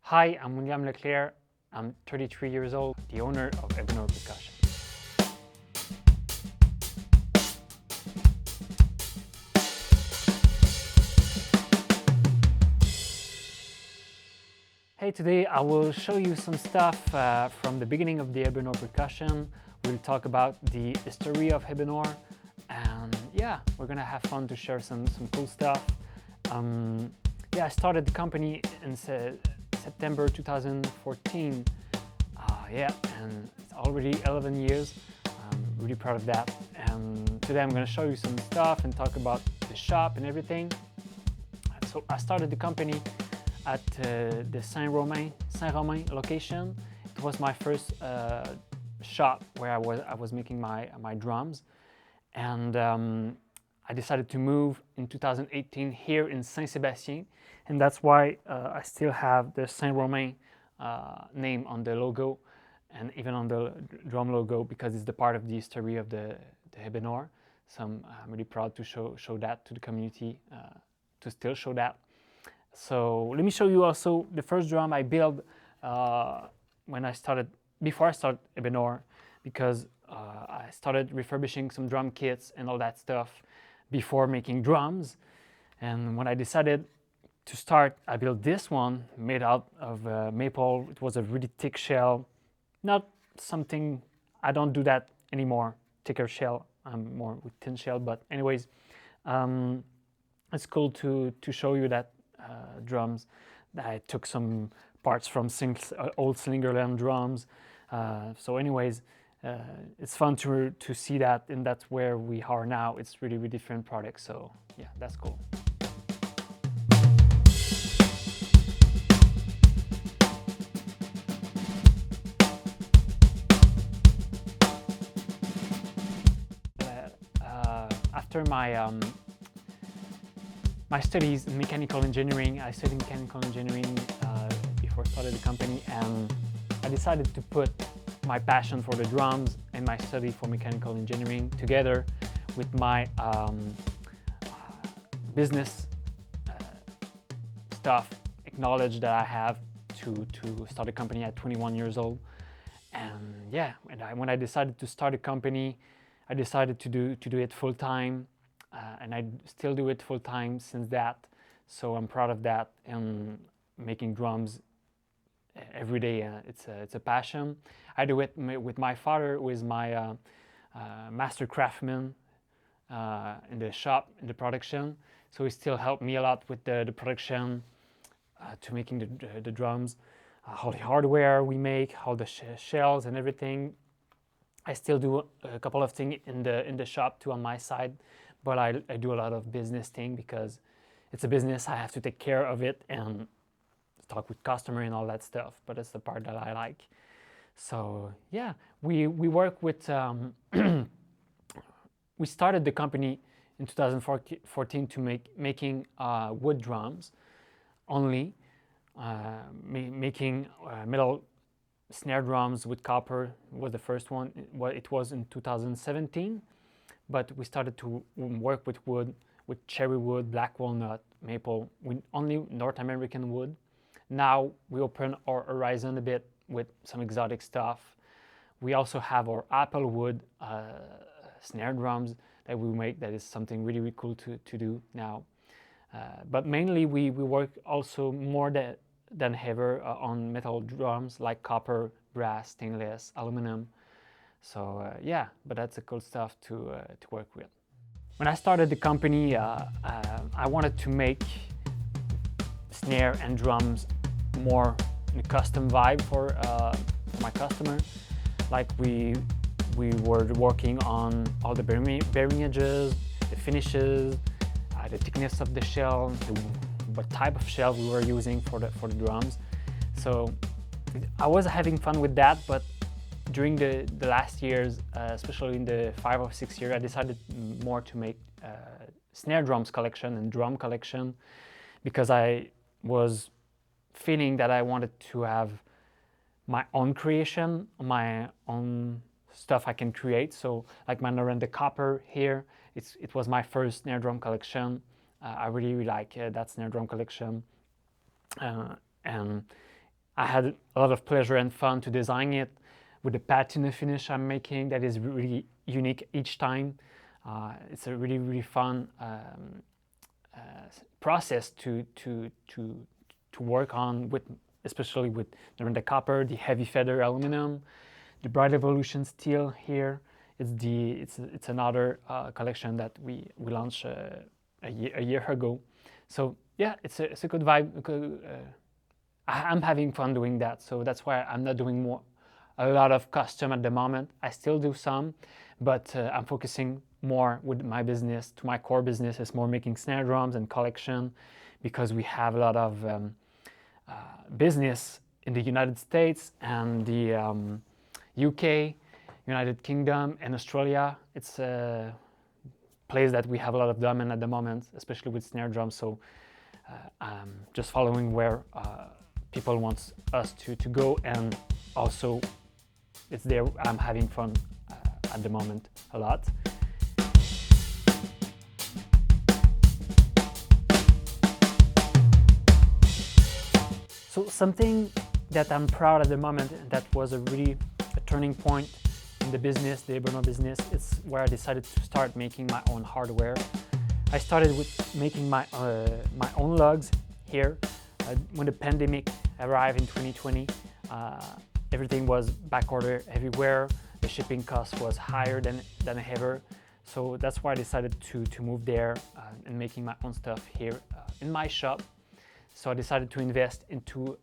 Hi, I'm William Leclerc. I'm 33 years old, the owner of Ebenor Percussion. Hey, today I will show you some stuff from the beginning of the Ebenor Percussion. We'll talk about the history of Ebenor, and yeah, we're gonna have fun to share some cool stuff. I started the company in September 2014. And it's already 11 years. I'm really proud of that. And today I'm gonna show you some stuff and talk about the shop and everything. So I started the company at the Saint-Romain location. It was my first shop where I was making my drums, and I decided to move in 2018 here in Saint-Sébastien, and that's why I still have the Saint-Romain name on the logo and even on the drum logo, because it's the part of the history of the Ebenor. So I'm really proud to show that to the community, to still show that. So let me show you also the first drum I built before I started Ebenor, because I started refurbishing some drum kits and all that stuff before making drums. And when I decided to start, I built this one made out of maple. It was a really thick shell, not something, I don't do that anymore, thicker shell. I'm more with thin shell, but anyways, it's cool to show you that drums. I took some parts from old Slingerland drums. So anyways, it's fun to see that, and that's where we are now. It's really different product, so yeah, that's cool. After my studies in mechanical engineering, I studied mechanical engineering before I started the company, and I decided to put my passion for the drums and my study for mechanical engineering together with my business stuff, knowledge that I have to start a company at 21 years old. And yeah, when I decided to start a company, I decided to do it full time, and I still do it full time since that. So I'm proud of that, and making drums every day. It's a passion. I do it with my father, who is my master craftsman in the shop, in the production. So he still helped me a lot with the production, to making the drums, all the hardware we make, all the shells and everything. I still do a couple of things in the shop too on my side, but I do a lot of business thing, because it's a business. I have to take care of it and talk with customer and all that stuff, but it's the part that I like. So yeah, we work with we started the company in 2014 to making wood drums only, making metal snare drums with copper was the first one. It was in 2017, but we started to work with wood, with cherry wood, black walnut, maple, with only North American wood. Now we open our horizon a bit with some exotic stuff. We also have our apple wood snare drums that we make. That is something really cool to do now. But mainly we work also more than ever on metal drums, like copper, brass, stainless, aluminum. So yeah, but that's a cool stuff to work with. When I started the company, I wanted to make snare and drums more in a custom vibe for my customer. Like we were working on all the bearing edges, the finishes, the thickness of the shell, what type of shell we were using for the drums. So I was having fun with that, but during the last years, especially in the 5 or 6 years, I decided more to make snare drums collection and drum collection, because I was feeling that I wanted to have my own creation, my own stuff I can create. So like my Noranda Copper here, it was my first snare drum collection. I really like that snare drum collection, and I had a lot of pleasure and fun to design it with the patina finish I'm making that is really unique each time. It's a really fun process to work on, with especially with the copper, the heavy feather aluminum, the Bright Evolution steel here. It's another collection that we launched a year ago. So yeah, it's a good vibe. I'm having fun doing that, so that's why I'm not doing a lot of custom at the moment. I still do some, but I'm focusing more with my business. To my core business is more making snare drums and collection, because we have a lot of business in the United States and the UK, United Kingdom, and Australia. It's a place that we have a lot of demand at the moment, especially with snare drums. So I'm just following where people want us to go, and also it's there. I'm having fun at the moment a lot. So something that I'm proud at the moment, and that was a turning point in the business, the Ebenor business, it's where I decided to start making my own hardware. I started with making my own lugs here. When the pandemic arrived in 2020, everything was back order everywhere. The shipping cost was higher than ever. So that's why I decided to move there and making my own stuff here in my shop. So I decided to invest into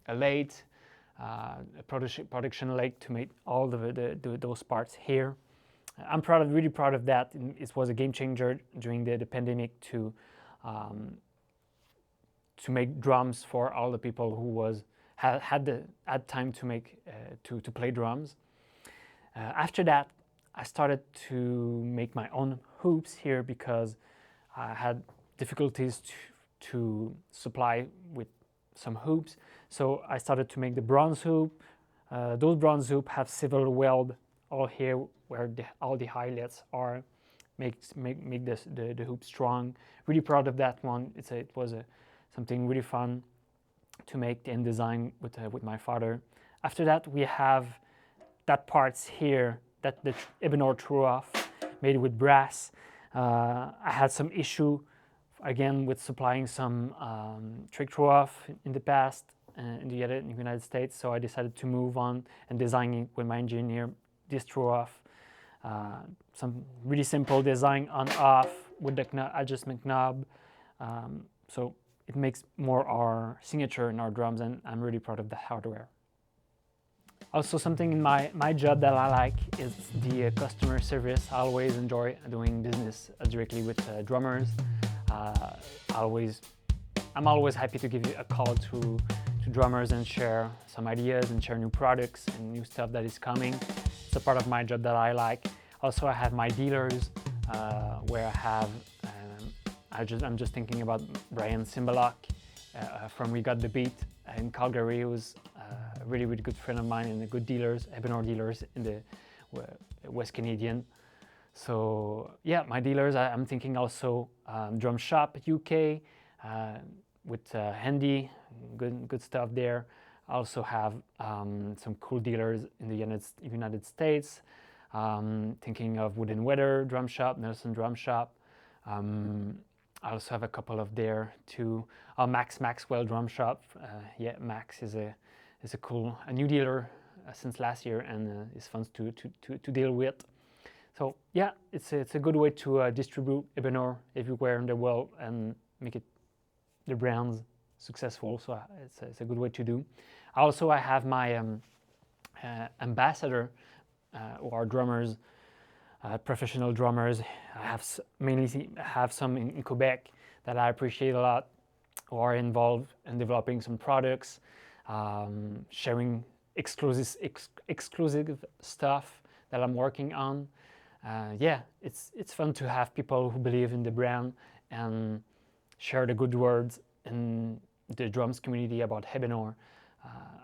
a lathe, a production lathe, to make all those parts here. I'm really proud of that. It was a game changer during the pandemic to make drums for all the people who had time to make to play drums. After that, I started to make my own hoops here, because I had difficulties to supply with some hoops. So I started to make the bronze hoop. Those bronze hoops have several welds all here where all the eyelets are, make the hoop strong. Really proud of that one. It was something really fun to make and design with my father. After that, we have that parts here that the Ebenor threw off, made with brass. I had some issue again with supplying some trick throw off in the past in the United States, so I decided to move on and designing with my engineer this throw off. Some really simple design on off with the adjustment knob. So it makes more our signature in our drums, and I'm really proud of the hardware. Also, something in my job that I like is the customer service. I always enjoy doing business directly with drummers. I'm always happy to give a call to drummers and share some ideas and share new products and new stuff that is coming. It's a part of my job that I like. Also, I have my dealers where I have, I'm just thinking about Brian Cymbalok from We Got the Beat in Calgary, who's a really good friend of mine, and the good dealers, Ebenor dealers in the West Canadian. So yeah, my dealers, I'm thinking also Drum Shop UK with Handy, good stuff there. I also have some cool dealers in the United States, thinking of Wooden Weather Drum Shop, Nelson Drum Shop. I also have a couple of there too. Maxwell Drum Shop. Yeah, Max is a new dealer since last year, and it's fun to deal with. So yeah, it's a good way to distribute Ebenor everywhere in the world and make the brands successful. So it's a good way to do. Also, I have my ambassador, or drummers, professional drummers. I have mainly some in Quebec that I appreciate a lot, who are involved in developing some products, sharing exclusive stuff that I'm working on. Yeah, it's fun to have people who believe in the brand and share the good words in the drums community about Ebenor.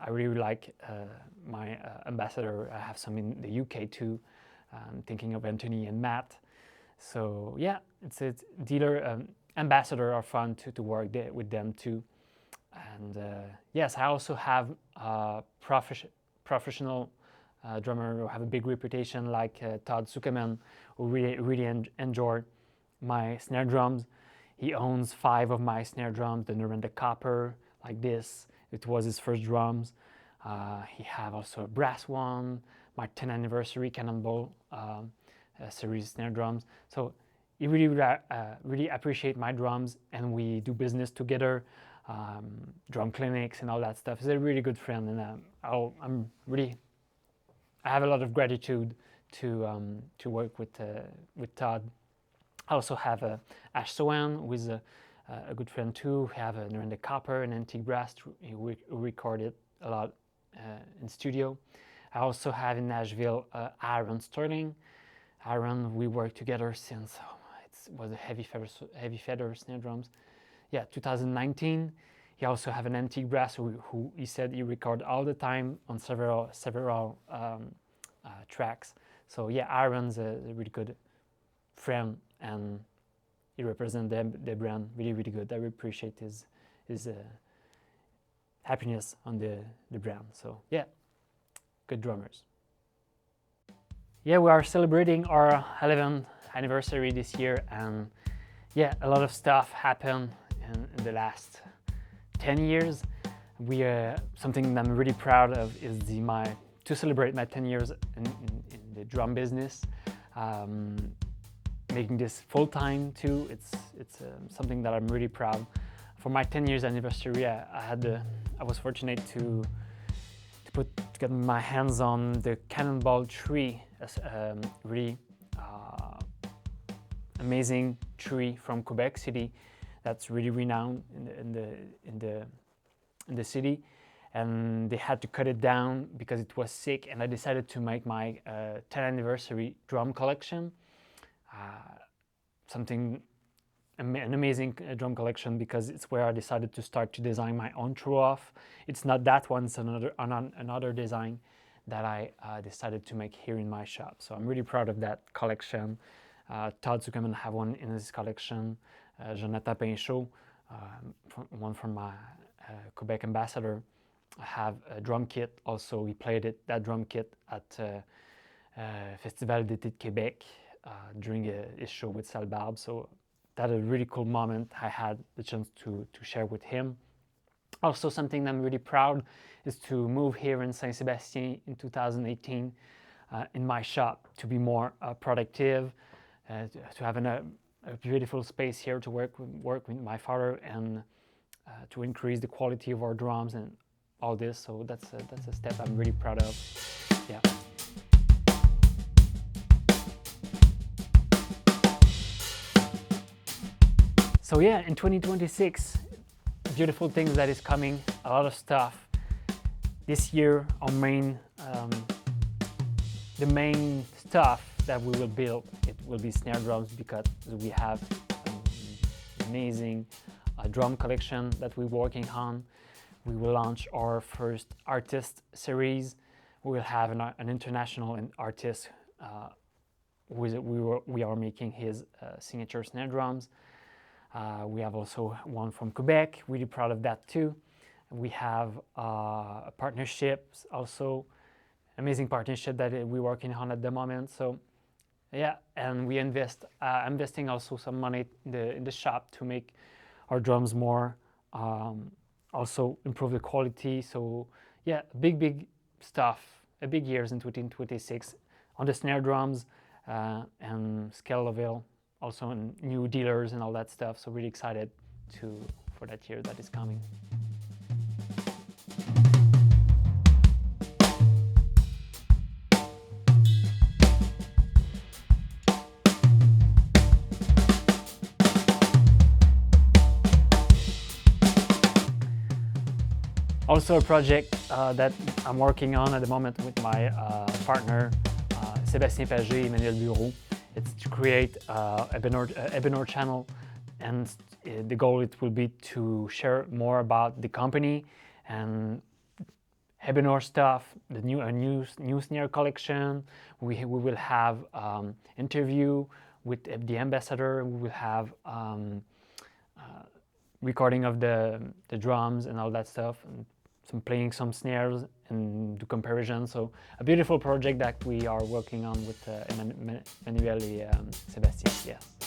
I really like my ambassador. I have some in the UK too. Thinking of Anthony and Matt. So yeah, it's dealer ambassador are fun to work with them too. And yes, I also have professional drummer who have a big reputation like Todd Zuckerman, who really enjoy my snare drums. He owns 5 of my snare drums, the Noranda Copper, like this. It was his first drums. He have also a brass one, my 10th anniversary Cannonball series snare drums. So he really appreciate my drums, and we do business together, drum clinics and all that stuff. He's a really good friend, and I have a lot of gratitude to work with Todd. I also have Ash Sohan, who is a good friend too. We have a Noranda Copper, an antique brass. We recorded a lot in studio. I also have in Nashville Aaron Sterling. Aaron, we worked together since it was a heavy feather snare drums. Yeah, 2019. He also have an antique brass who he said he record all the time on several tracks. So yeah, Aaron's a really good friend, and he represents the brand really good. I really appreciate his happiness on the brand. So yeah, good drummers. Yeah, we are celebrating our 11th anniversary this year, and yeah, a lot of stuff happened in the last 10 years. We something that I'm really proud of is to celebrate my 10 years in the drum business. Making this full time too, it's something that I'm really proud. For my 10 years anniversary, I was fortunate to get my hands on the Cannonball tree, really amazing tree from Quebec City that's really renowned in the city, and they had to cut it down because it was sick, and I decided to make my 10th anniversary drum collection. An amazing drum collection, because it's where I decided to start to design my own throw-off. It's not that one, it's another design that I decided to make here in my shop. So I'm really proud of that collection. Todd Zuckerman have one in his collection. Jonathan Pinchot, one from my Quebec ambassador, have a drum kit. Also, he played that drum kit at Festival d'été de Québec during his show with Salbarbe. So that a really cool moment I had the chance to share with him. Also, something I'm really proud is to move here in Saint-Sébastien in 2018 in my shop, to be more productive, to have a beautiful space here to work with my father, and to increase the quality of our drums and all this. So that's a step I'm really proud of. Yeah. So yeah, in 2026, beautiful things that is coming, a lot of stuff. This year, the main stuff that we will build, it will be snare drums, because we have an amazing drum collection that we're working on. We will launch our first artist series. We will have an international artist we are making his signature snare drums. We have also one from Quebec, really proud of that too. We have partnerships, also amazing partnership that we're working on at the moment. So yeah, and we investing also some money in the shop to make our drums more, also improve the quality. So yeah, big stuff, a big years in 2026 on the snare drums and Scaleville, also in new dealers and all that stuff. So really excited for that year that is coming. Also a project that I'm working on at the moment with my partner, Sébastien Pagé, Emmanuel Bureau. It's to create Ebenor channel, and the goal it will be to share more about the company and Ebenor stuff, the new snare collection. We will have interview with the ambassador. We will have recording of the drums and all that stuff, and some playing some snares and do comparison. So a beautiful project that we are working on with Emmanuel and Sébastien. Yes.